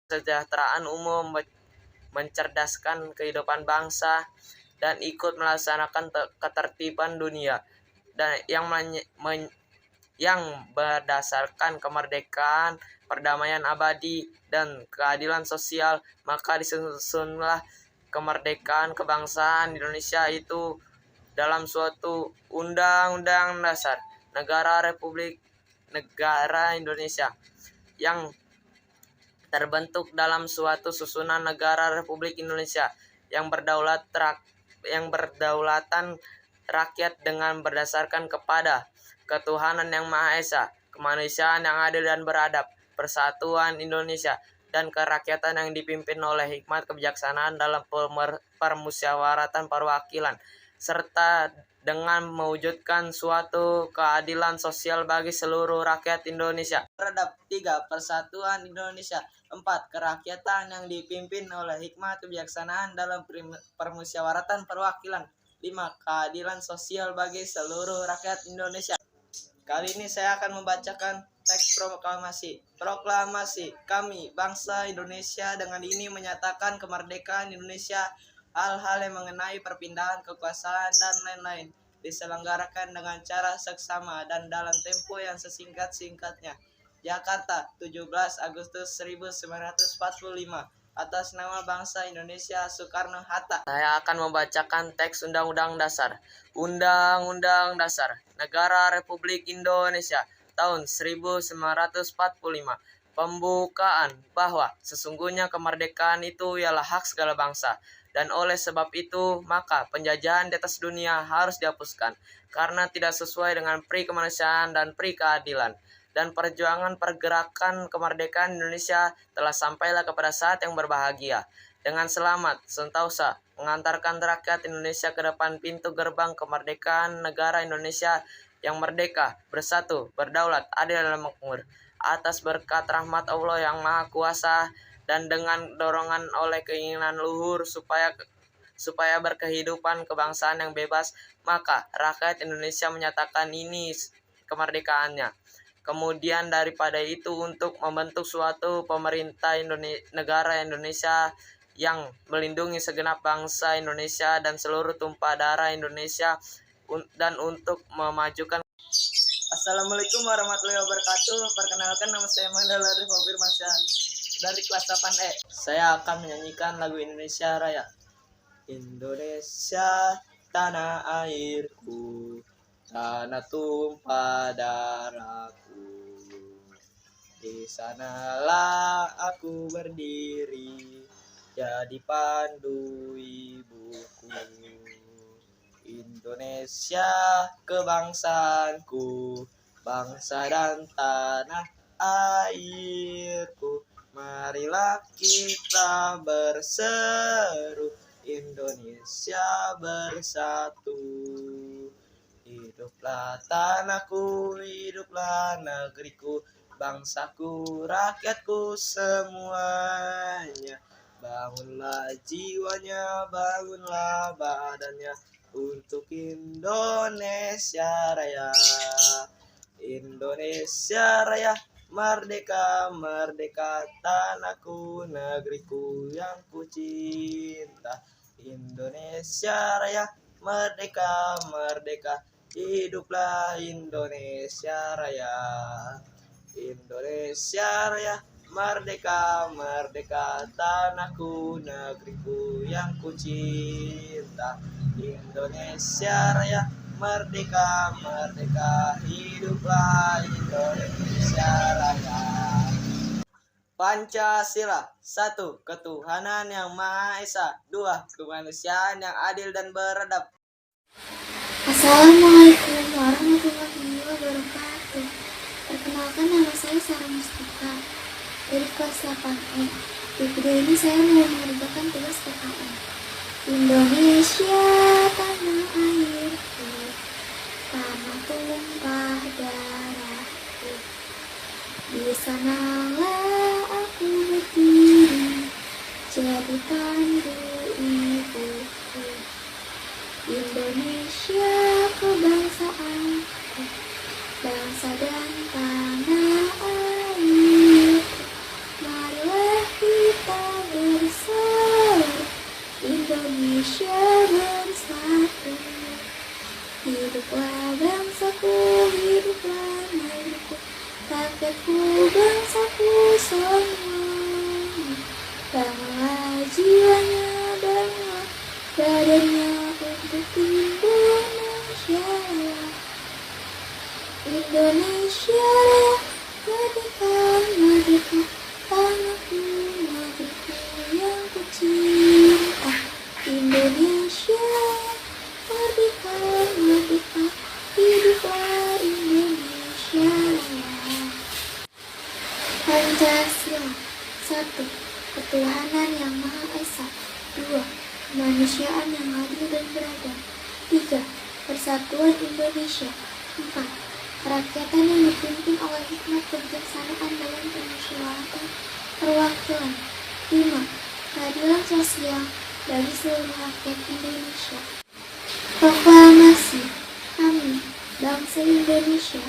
kesejahteraan umum, mencerdaskan kehidupan bangsa, dan ikut melaksanakan ketertiban dunia dan yang berdasarkan kemerdekaan, perdamaian abadi, dan keadilan sosial. Maka disusunlah kemerdekaan kebangsaan Indonesia itu dalam suatu Undang-Undang Dasar Negara Indonesia yang terbentuk dalam suatu susunan negara Republik Indonesia yang berdaulatkan rakyat dengan berdasarkan kepada ketuhanan yang Maha Esa, kemanusiaan yang adil dan beradab, persatuan Indonesia, dan kerakyatan yang dipimpin oleh hikmat kebijaksanaan dalam permusyawaratan perwakilan, serta dengan mewujudkan suatu keadilan sosial bagi seluruh rakyat Indonesia. Beradab. 3. Persatuan Indonesia. 4. Kerakyatan yang dipimpin oleh hikmat kebijaksanaan dalam permusyawaratan perwakilan. 5. Keadilan sosial bagi seluruh rakyat Indonesia. Kali ini saya akan membacakan teks proklamasi. Proklamasi. Kami, bangsa Indonesia, dengan ini menyatakan kemerdekaan Indonesia. Hal-hal yang mengenai perpindahan kekuasaan dan lain-lain diselenggarakan dengan cara seksama dan dalam tempo yang sesingkat-singkatnya. Jakarta, 17 Agustus 1945. Atas nama bangsa Indonesia, Soekarno-Hatta. Saya akan membacakan teks Undang-Undang Dasar. Undang-Undang Dasar Negara Republik Indonesia tahun 1945. Pembukaan bahwa sesungguhnya kemerdekaan itu ialah hak segala bangsa, dan oleh sebab itu maka penjajahan di atas dunia harus dihapuskan karena tidak sesuai dengan pri kemanusiaan dan pri keadilan. Dan perjuangan pergerakan kemerdekaan Indonesia telah sampailah kepada saat yang berbahagia. Dengan selamat, sentosa mengantarkan rakyat Indonesia ke depan pintu gerbang kemerdekaan negara Indonesia yang merdeka, bersatu, berdaulat, adil dan makmur. Atas berkat rahmat Allah yang Maha Kuasa dan dengan dorongan oleh keinginan luhur supaya berkehidupan kebangsaan yang bebas, maka rakyat Indonesia menyatakan ini kemerdekaannya. Kemudian daripada itu untuk membentuk suatu pemerintah negara Indonesia yang melindungi segenap bangsa Indonesia dan seluruh tumpah darah Indonesia, dan untuk memajukan. Assalamualaikum warahmatullahi wabarakatuh. Perkenalkan, nama saya Mandala Rifo Firmansyah dari kelas 8E. Saya akan menyanyikan lagu Indonesia Raya. Indonesia tanah airku, tanah tumpah darahku. Di sanalah aku berdiri, jadi pandu ibuku. Indonesia kebangsaanku, bangsa dan tanah airku. Marilah kita berseru, Indonesia bersatu. Hiduplah tanahku, hiduplah negeriku, bangsaku, rakyatku semuanya. Bangunlah jiwanya, bangunlah badannya untuk Indonesia Raya. Indonesia Raya, merdeka, merdeka, tanahku, negeriku yang ku cinta. Indonesia Raya, merdeka, merdeka, hiduplah Indonesia Raya. Indonesia Raya, merdeka, merdeka, tanahku, negeriku yang ku cinta. Indonesia Raya, merdeka, merdeka, hiduplah Indonesia Raya. Pancasila. 1. Ketuhanan yang Maha Esa. 2. Kemanusiaan yang adil dan beradab. Assalamualaikum warahmatullahi wabarakatuh. Perkenalkan, nama saya Sarah Mustika dari kelas 8E. Di video ini saya mau mengerjakan tugas KKN. Indonesia tanah airku, tanah tumpah darahku. Di sanalah aku berdiri, jadi pandu ibuku. Indonesia kebangsaanku, bangsa dan tanah airku. Marilah kita rakyatku, bangsaku semuanya. Bangunlah jiwanya, bangunlah badannya untuk Indonesia Raya. Indonesia Raya, merdeka, merdeka, tanahku, negeriku yang kucinta. Indonesia Raya, merdeka, merdeka, hiduplah Indonesia Raya. Pancasila. 1. Ketuhanan yang Maha Esa. 2. Kemanusiaan yang adil dan beradab. 3. Persatuan Indonesia. 4. Kerakyatan yang dipimpin oleh hikmat kebijaksanaan dalam permusyawaratan perwakilan. 5. Keadilan sosial bagi seluruh rakyat Indonesia. Proklamasi. Kami, bangsa Indonesia,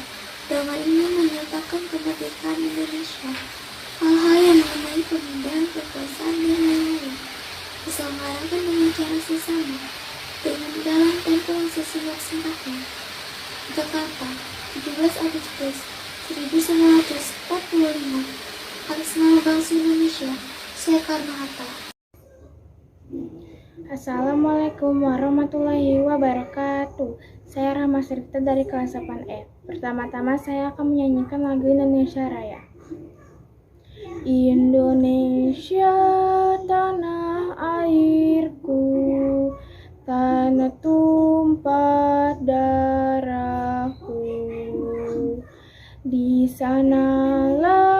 dengan ini menyatakan kemerdekaan Indonesia. Hal-hal yang mengenai pemindahan kekuasaan dan lain-lain diselenggarakan dengan cara sesama dengan dalam tempo yang sesingkat-singkatnya. Jakarta, 17 Agustus 1945. Atas nama bangsa Indonesia, Soekarno-Hatta. Assalamualaikum warahmatullahi wabarakatuh. Saya Rahma Srita dari kelas 8E. Pertama-tama saya akan menyanyikan lagu Indonesia Raya. Indonesia tanah airku, tanah tumpah darahku. Di sanalah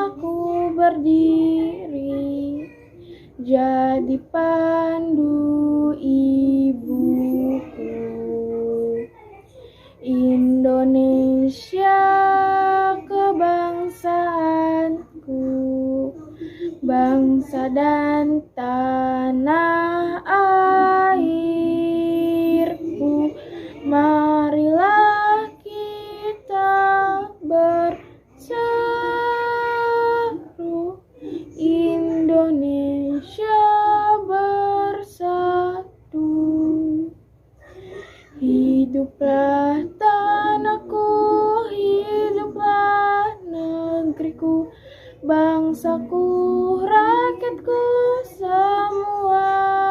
aku berdiri, jadi pandu ibuku. Indonesia kebangsaanku, bangsa dan tanah airku. Marilah kita berseru, Indonesia bersatu. Hiduplah tanahku, hiduplah negeriku, bangsaku, rakyatku semuanya.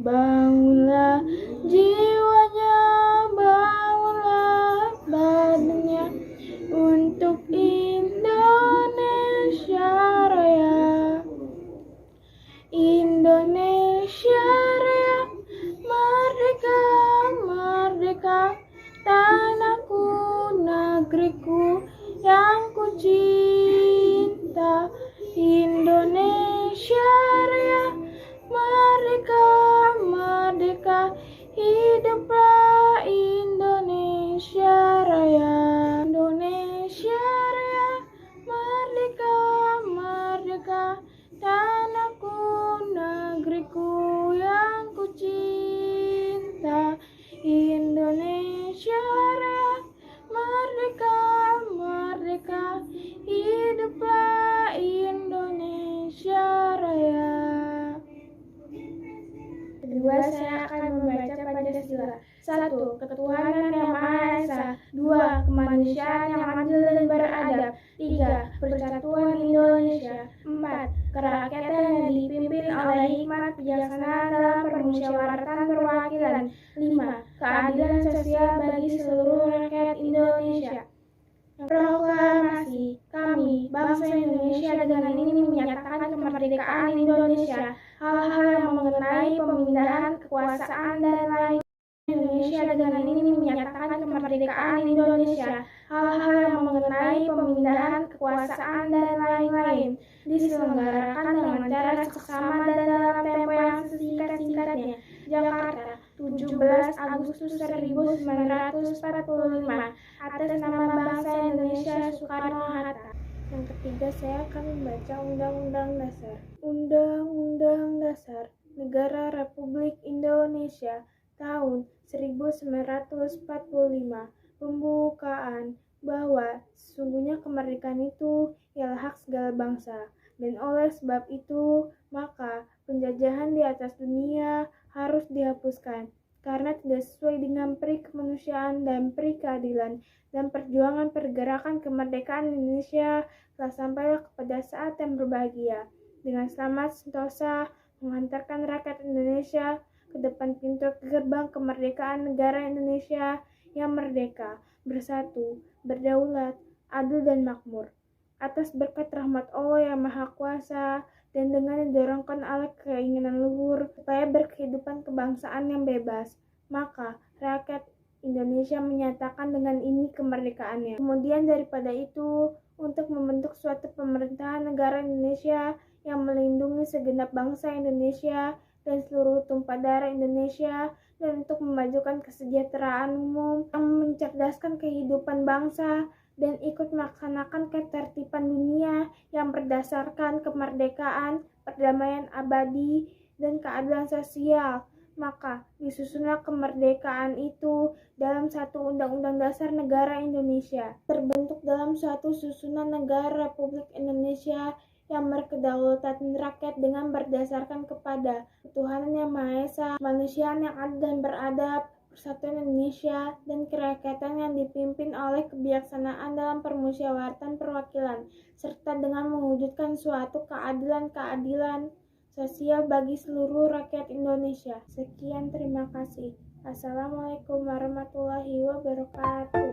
Bangunlah jiwanya, bangunlah badannya untuk Indonesia Raya. Indonesia Raya, merdeka, merdeka, tanahku, negeriku yang kucinta. Indonesia Raya, merdeka, merdeka, hiduplah Indonesia Raya. Indonesia Raya, merdeka, merdeka, tanahku, negeriku yang kucinta. Indonesia Raya, merdeka, merdeka, hiduplah Indonesia Raya. Kedua, saya akan membaca Pancasila. 1. Ketuhanan yang Maha Esa. 2. Kemanusiaan yang adil dan beradab. 3. Persatuan Indonesia. 4. Kerakyatan yang dipimpin oleh hikmat bijaksanaan dalam permusyawaratan perwakilan. 5. Keadilan sosial bagi seluruh rakyat Indonesia. Proklamasi. Kami, bangsa Indonesia, dengan ini menyatakan kemerdekaan Indonesia. Hal-hal yang mengenai pemindahan kekuasaan dan lain. Indonesia dengan ini menyatakan kemerdekaan Indonesia. Hal-hal yang mengenai pemindahan kekuasaan dan lain-lain diselenggarakan dengan cara seksama dan dalam tempo yang sesingkat-singkatnya. Jakarta, 17 Agustus 1945. Atas nama bangsa Indonesia, Soekarno-Hatta. Yang ketiga, saya akan membaca Undang-Undang Dasar. Undang-Undang Dasar Negara Republik Indonesia tahun 1945. Pembukaan bahwa sesungguhnya kemerdekaan itu ialah hak segala bangsa, dan oleh sebab itu maka penjajahan di atas dunia harus dihapuskan. karena tidak sesuai dengan peri kemanusiaan dan peri keadilan, dan perjuangan pergerakan kemerdekaan Indonesia telah sampailah kepada saat yang berbahagia. Dengan selamat sentosa menghantarkan rakyat Indonesia ke depan pintu gerbang kemerdekaan negara Indonesia yang merdeka, bersatu, berdaulat, adil dan makmur. Atas berkat rahmat Allah yang Maha Kuasa dan dengan didorongkan oleh keinginan luhur supaya berkehidupan kebangsaan yang bebas, maka rakyat Indonesia menyatakan dengan ini kemerdekaannya. Kemudian daripada itu, untuk membentuk suatu pemerintahan negara Indonesia yang melindungi segenap bangsa Indonesia dan seluruh tumpah darah Indonesia, dan untuk memajukan kesejahteraan umum yang mencerdaskan kehidupan bangsa dan ikut melaksanakan ketertiban dunia yang berdasarkan kemerdekaan, perdamaian abadi, dan keadilan sosial. Maka disusunlah kemerdekaan itu dalam satu Undang-Undang Dasar Negara Indonesia, terbentuk dalam suatu susunan negara Republik Indonesia yang berkedaulatan rakyat dengan berdasarkan kepada ketuhanan yang Maha Esa, kemanusiaan yang adil dan beradab, persatuan Indonesia, dan kerakyatan yang dipimpin oleh kebijaksanaan dalam permusyawaratan perwakilan, serta dengan mewujudkan suatu keadilan sosial bagi seluruh rakyat Indonesia. Sekian, terima kasih. Assalamualaikum warahmatullahi wabarakatuh.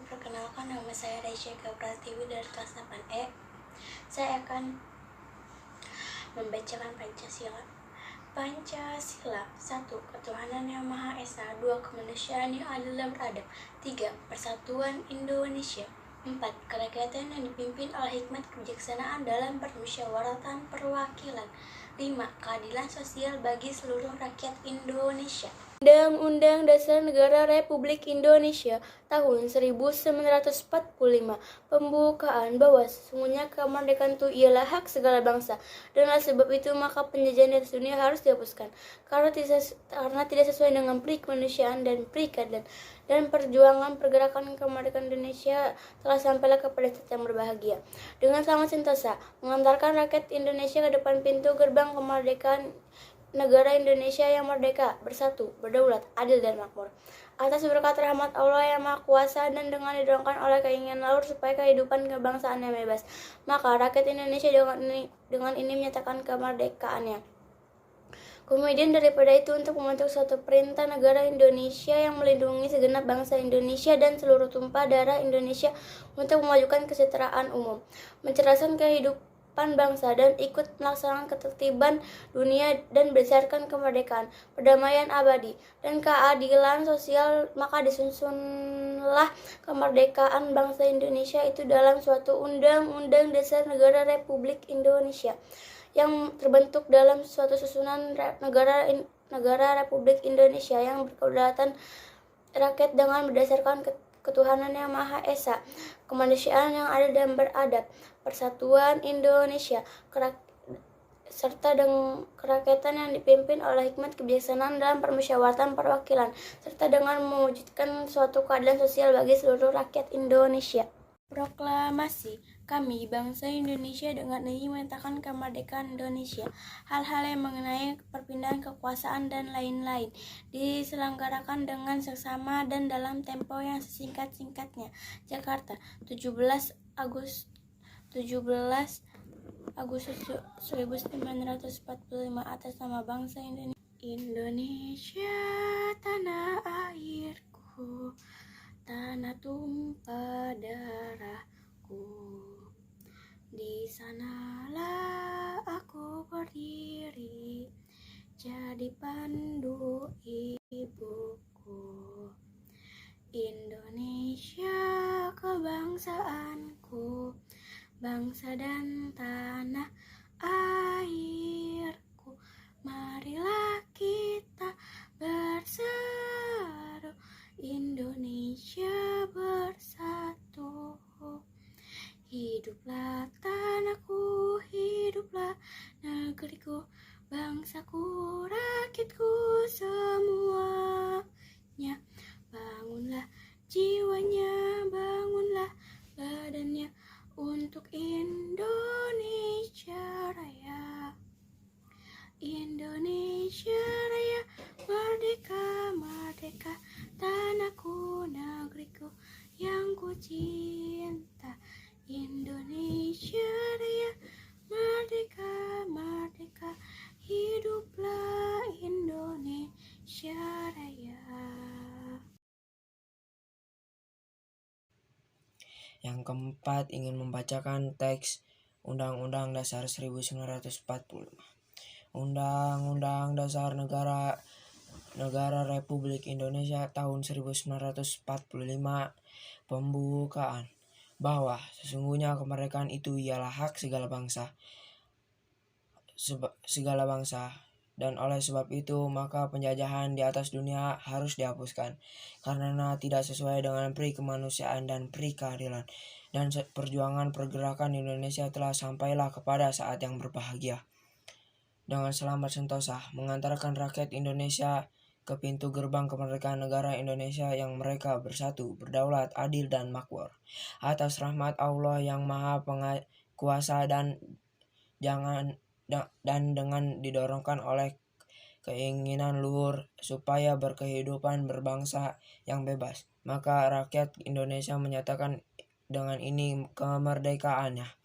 Perkenalkan, nama saya Raisya Gabratiwi dari kelas 8E. Saya akan membacakan Pancasila. Pancasila. 1. Ketuhanan yang Maha Esa. 2. Kemanusiaan yang adil dan beradab. 3. Persatuan Indonesia. 4. Kerakyatan yang dipimpin oleh hikmat kebijaksanaan dalam permusyawaratan perwakilan. 5. Keadilan sosial bagi seluruh rakyat Indonesia. Undang-Undang Dasar Negara Republik Indonesia tahun 1945 pembukaan bahwa sesungguhnya kemerdekaan itu ialah hak segala bangsa, dan oleh sebab itu maka penjajahan di atas dunia harus dihapuskan karena tidak sesuai dengan peri kemanusiaan dan peri keadilan, dan perjuangan pergerakan kemerdekaan Indonesia telah sampailah kepada saat yang berbahagia. Dengan selamat sentosa mengantarkan rakyat Indonesia ke depan pintu gerbang kemerdekaan negara Indonesia yang merdeka, bersatu, berdaulat, adil dan makmur. Atas berkat rahmat Allah yang Maha Kuasa dan dengan didorongkan oleh keinginan luhur supaya kehidupan kebangsaan yang bebas, maka rakyat Indonesia dengan ini menyatakan kemerdekaannya. Kemudian daripada itu, untuk membentuk suatu perintah negara Indonesia yang melindungi segenap bangsa Indonesia dan seluruh tumpah darah Indonesia untuk memajukan kesejahteraan umum, mencerdaskan kehidupan bangsa, dan ikut melaksanakan ketertiban dunia dan berdasarkan kemerdekaan, perdamaian abadi, dan keadilan sosial, maka disusunlah kemerdekaan bangsa Indonesia itu dalam suatu Undang-Undang Dasar Negara Republik Indonesia yang terbentuk dalam suatu susunan negara Republik Indonesia yang berkedaulatan rakyat dengan berdasarkan ketuhanan yang Maha Esa, kemanusiaan yang adil dan beradab, persatuan Indonesia, serta dengan kerakyatan yang dipimpin oleh hikmat kebijaksanaan dalam permusyawaratan perwakilan, serta dengan mewujudkan suatu keadilan sosial bagi seluruh rakyat Indonesia. Proklamasi. Kami, bangsa Indonesia, dengan ini menyatakan kemerdekaan Indonesia. Hal-hal yang mengenai perpindahan kekuasaan dan lain-lain diselenggarakan dengan seksama dan dalam tempo yang sesingkat-singkatnya. Jakarta, 17 Agustus 1945 atas nama bangsa Indonesia. Indonesia, tanah airku, tanah tumpah darahku. Di sanalah aku berdiri, jadi pandu ibuku. Indonesia, kebangsaanku, bangsa dan tanah airku. Marilah kita bersatu, Indonesia bersatu. Hiduplah tanahku, hiduplah negeriku, bangsaku, rakyatku semuanya. Bangunlah jiwanya, bangunlah badannya, untuk Indonesia Raya. Indonesia Raya, merdeka, merdeka, tanahku, negeriku yang ku cinta. Indonesia Raya, merdeka, merdeka, hiduplah Indonesia Raya. Yang keempat, ingin membacakan teks Undang-Undang Dasar 1945. Undang-Undang Dasar Negara Republik Indonesia tahun 1945 pembukaan bahwa sesungguhnya kemerdekaan itu ialah hak segala bangsa dan oleh sebab itu maka penjajahan di atas dunia harus dihapuskan karena tidak sesuai dengan pri kemanusiaan dan pri keadilan, dan perjuangan pergerakan Indonesia telah sampailah kepada saat yang berbahagia dengan selamat sentosa mengantarkan rakyat Indonesia ke pintu gerbang kemerdekaan negara Indonesia yang mereka bersatu, berdaulat, adil dan makmur atas rahmat Allah yang Maha Kuasa dan dengan didorongkan oleh keinginan luhur supaya berkehidupan berbangsa yang bebas, maka rakyat Indonesia menyatakan dengan ini kemerdekaannya.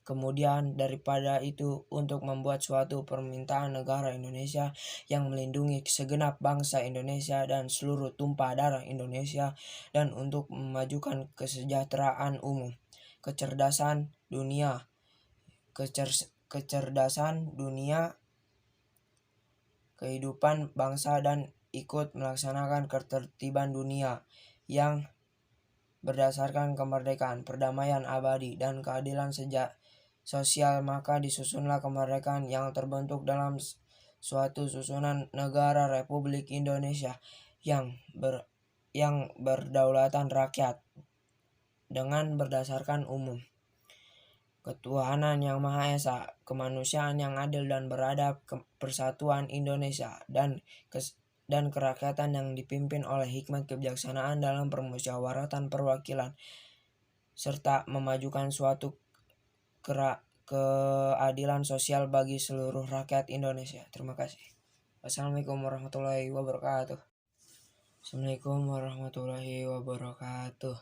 Kemudian daripada itu, untuk membuat suatu permintaan negara Indonesia yang melindungi segenap bangsa Indonesia dan seluruh tumpah darah Indonesia, dan untuk memajukan kesejahteraan umum, kecerdasan dunia, kehidupan bangsa, dan ikut melaksanakan ketertiban dunia yang berdasarkan kemerdekaan, perdamaian abadi, dan keadilan sosial, maka disusunlah kemerdekaan yang terbentuk dalam suatu susunan negara Republik Indonesia yang berdaulatan rakyat dengan berdasarkan umum, ketuhanan yang Maha Esa, kemanusiaan yang adil dan beradab, persatuan Indonesia, dan kerakyatan yang dipimpin oleh hikmat kebijaksanaan dalam permusyawaratan perwakilan, serta memajukan suatu keadilan sosial bagi seluruh rakyat Indonesia. Terima kasih. Wassalamualaikum warahmatullahi wabarakatuh. Assalamualaikum warahmatullahi wabarakatuh.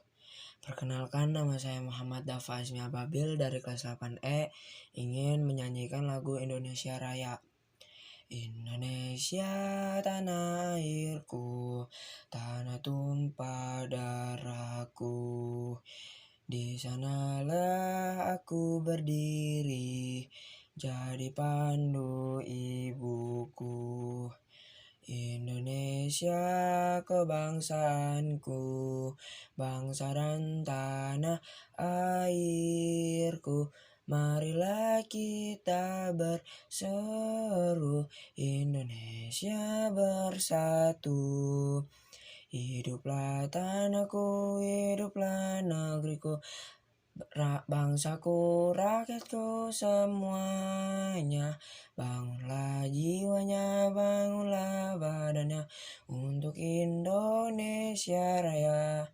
Perkenalkan, nama saya Muhammad Dafa Azmi Ababil dari kelas 8E, ingin menyanyikan lagu Indonesia Raya. Indonesia tanah airku, tanah tumpah darahku, di sanalah aku berdiri, jadi pandu ibuku. Indonesia kebangsaanku, bangsa dan tanah airku, marilah kita berseru, Indonesia bersatu. Hiduplah tanahku, hiduplah negeriku, bangsaku, rakyatku semuanya. Bangunlah jiwanya, bangunlah badannya untuk Indonesia Raya.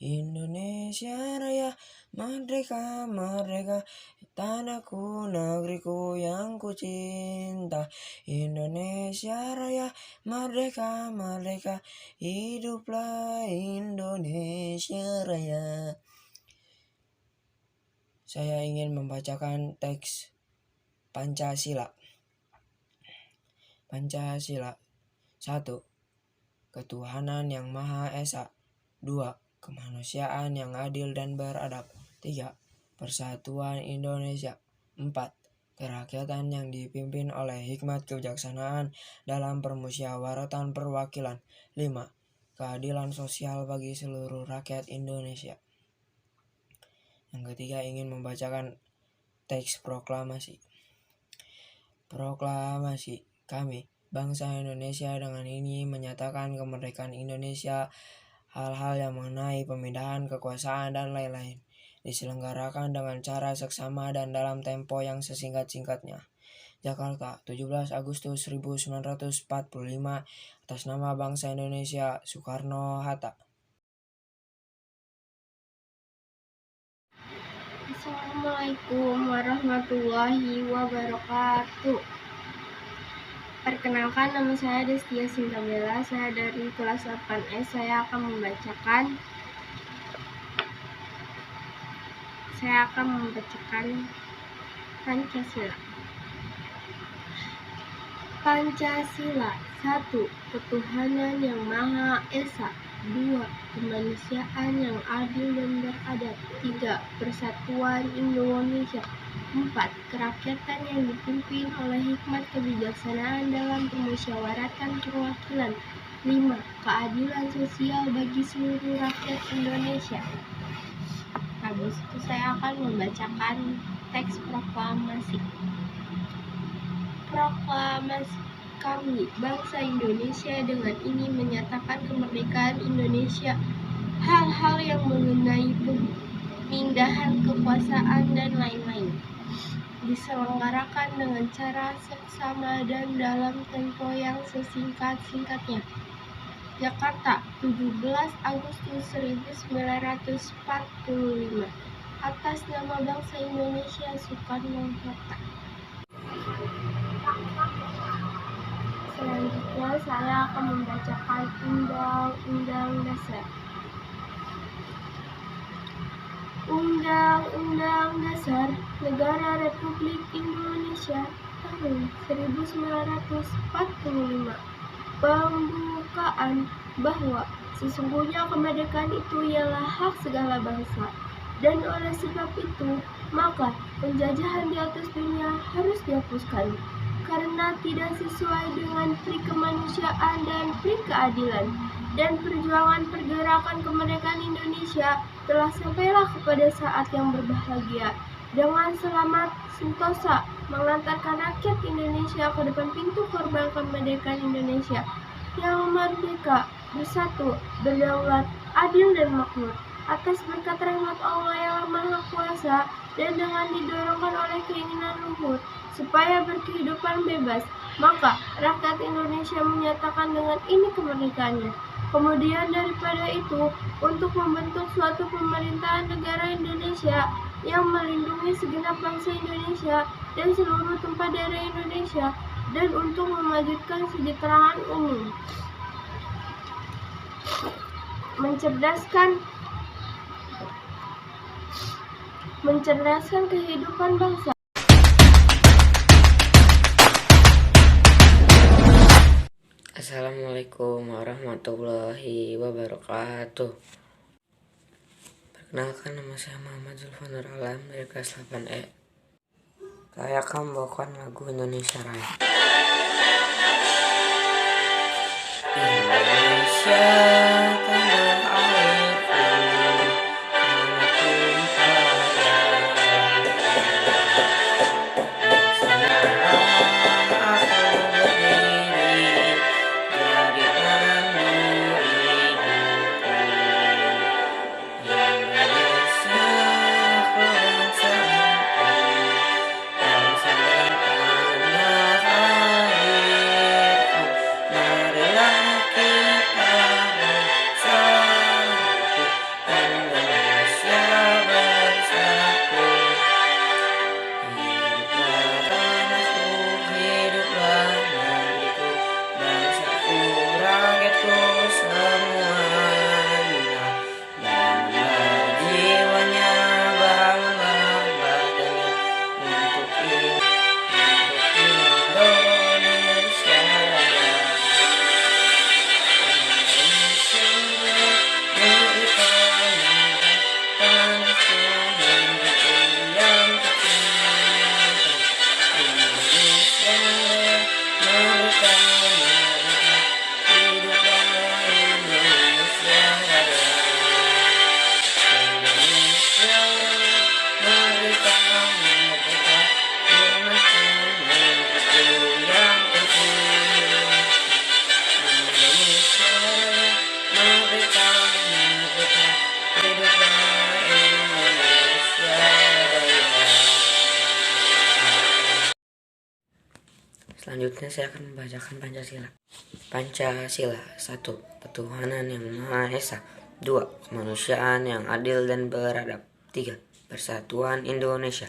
Indonesia Raya, merdeka, merdeka, tanahku, negeriku yang ku cinta. Indonesia Raya, merdeka, merdeka, hiduplah Indonesia Raya. Saya ingin membacakan teks Pancasila. Pancasila. 1. Ketuhanan yang Maha Esa. 2. Kemanusiaan yang adil dan beradab. 3. Persatuan Indonesia. 4. Kerakyatan yang dipimpin oleh hikmat kebijaksanaan dalam permusyawaratan perwakilan. 5. Keadilan sosial bagi seluruh rakyat Indonesia. Yang ketiga, ingin membacakan teks proklamasi. Proklamasi. Kami, bangsa Indonesia, dengan ini menyatakan kemerdekaan Indonesia. Hal-hal yang mengenai pemindahan kekuasaan dan lain-lain diselenggarakan dengan cara seksama dan dalam tempo yang sesingkat-singkatnya. Jakarta, 17 Agustus 1945, atas nama bangsa Indonesia, Soekarno-Hatta. Assalamualaikum warahmatullahi wabarakatuh. Perkenalkan, nama saya Destia Sintabella. Saya dari kelas 8S. Saya akan membacakan Pancasila. Pancasila. 1. Ketuhanan yang Maha Esa. 2. Kemanusiaan yang adil dan beradab. 3. Persatuan Indonesia. 4. Kerakyatan yang dipimpin oleh hikmat kebijaksanaan dalam permusyawaratan perwakilan. 5. Keadilan sosial bagi seluruh rakyat Indonesia. Habis itu saya akan membacakan teks proklamasi. Proklamasi kami, bangsa Indonesia, dengan ini menyatakan kemerdekaan Indonesia. Hal-hal yang mengenai pemindahan kekuasaan dan lain-lain diselenggarakan dengan cara seksama dan dalam tempo yang sesingkat-singkatnya. Jakarta, 17 Agustus 1945. Atas nama bangsa Indonesia, Soekarno-Hatta. Selanjutnya saya akan membacakan Undang-Undang Dasar. Undang-Undang Dasar Negara Republik Indonesia tahun 1945. Pembukaan bahwa sesungguhnya kemerdekaan itu ialah hak segala bangsa, dan oleh sebab itu maka penjajahan di atas dunia harus dihapuskan, karena tidak sesuai dengan pri kemanusiaan dan pri keadilan, dan perjuangan pergerakan kemerdekaan Indonesia telah sampailah kepada saat yang berbahagia, dengan selamat sentosa mengantarkan rakyat Indonesia ke depan pintu korban kemerdekaan Indonesia yang merdeka, bersatu, berdaulat, adil dan makmur, atas berkat rahmat Allah yang Maha Kuasa, dan dengan didorongkan oleh keinginan luhur supaya berkehidupan bebas, maka rakyat Indonesia menyatakan dengan ini kemerdekaannya. Kemudian daripada itu, untuk membentuk suatu pemerintahan negara Indonesia yang melindungi segenap bangsa Indonesia dan seluruh tempat daerah Indonesia, dan untuk mewujudkan kesejahteraan umum, mencerdaskan kehidupan bangsa. Assalamualaikum warahmatullahi wabarakatuh. Perkenalkan, nama saya Muhammad Zulfanur Alam dari kelas 8E. Saya akan membawakan lagu Indonesia Raya. Indonesia tanah airku, tanah tumpah darah. Aku berdiri dari tanah ibuku. Indonesia kebangsaanku, bangsa dan tanah airku. Marilah kita bersatu, Indonesia bersatu. Hiduplah tanahku, hiduplah negeriku, bangsaku, rakyatku semuanya. Bangunlah jiwanya, bangunlah badannya untuk Indonesia. Selanjutnya saya akan membacakan Pancasila. Pancasila. 1. Ketuhanan yang Maha Esa. 2. Kemanusiaan yang adil dan beradab. 3. Persatuan Indonesia.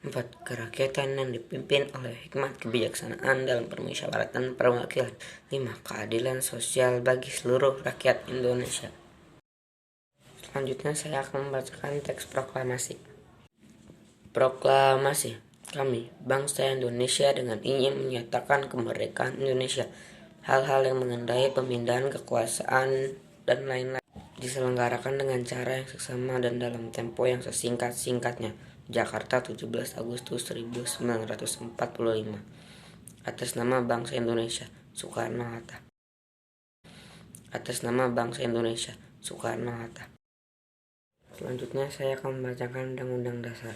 4. Kerakyatan yang dipimpin oleh hikmat kebijaksanaan dalam permusyawaratan perwakilan. 5. Keadilan sosial bagi seluruh rakyat Indonesia. Selanjutnya saya akan membacakan teks proklamasi. Proklamasi. Kami, bangsa Indonesia, dengan ingin menyatakan kemerdekaan Indonesia. Hal-hal yang mengenai pemindahan kekuasaan dan lain-lain diselenggarakan dengan cara yang seksama dan dalam tempo yang sesingkat-singkatnya. Jakarta, 17 Agustus 1945. Atas nama bangsa Indonesia, Soekarno-Hatta. Atas nama bangsa Indonesia, Soekarno-Hatta. Selanjutnya saya akan membacakan Undang-Undang Dasar.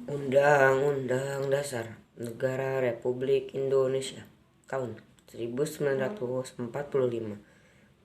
Undang-Undang Dasar Negara Republik Indonesia tahun 1945.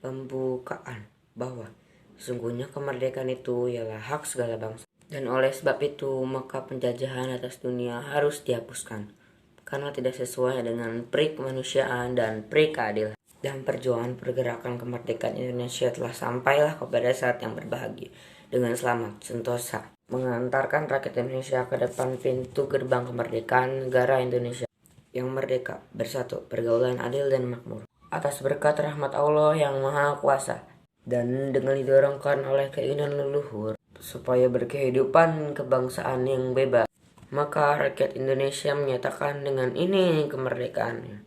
Pembukaan bahwa sesungguhnya kemerdekaan itu ialah hak segala bangsa, dan oleh sebab itu maka penjajahan atas dunia harus dihapuskan karena tidak sesuai dengan pri kemanusiaan dan pri keadilan. Dan perjuangan pergerakan kemerdekaan Indonesia telah sampailah kepada saat yang berbahagia dengan selamat sentosa mengantarkan rakyat Indonesia ke depan pintu gerbang kemerdekaan negara Indonesia yang merdeka, bersatu, pergaulan adil dan makmur atas berkat rahmat Allah yang Maha Kuasa, dan dengan didorongkan oleh keinginan leluhur supaya berkehidupan kebangsaan yang bebas, maka rakyat Indonesia menyatakan dengan ini kemerdekaannya.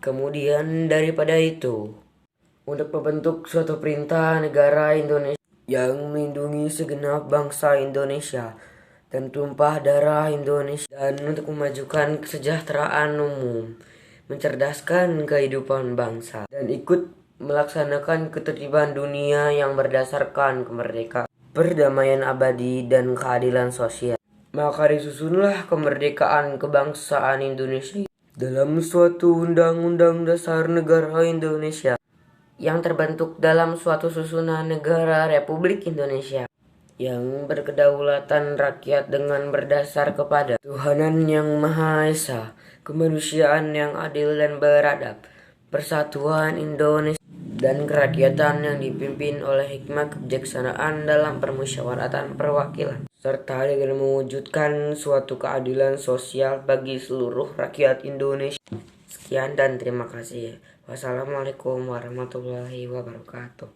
Kemudian daripada itu, untuk membentuk suatu perintah negara Indonesia yang melindungi segenap bangsa Indonesia dan tumpah darah Indonesia, dan untuk memajukan kesejahteraan umum, mencerdaskan kehidupan bangsa, dan ikut melaksanakan ketertiban dunia yang berdasarkan kemerdekaan, perdamaian abadi, dan keadilan sosial. Maka disusunlah kemerdekaan kebangsaan Indonesia dalam suatu Undang-Undang Dasar Negara Indonesia yang terbentuk dalam suatu susunan negara Republik Indonesia yang berkedaulatan rakyat dengan berdasar kepada Tuhanan yang Maha Esa, kemanusiaan yang adil dan beradab, persatuan Indonesia, dan kerakyatan yang dipimpin oleh hikmat kebijaksanaan dalam permusyawaratan perwakilan, serta dengan mewujudkan suatu keadilan sosial bagi seluruh rakyat Indonesia. Sekian dan terima kasih. Wassalamualaikum warahmatullahi wabarakatuh.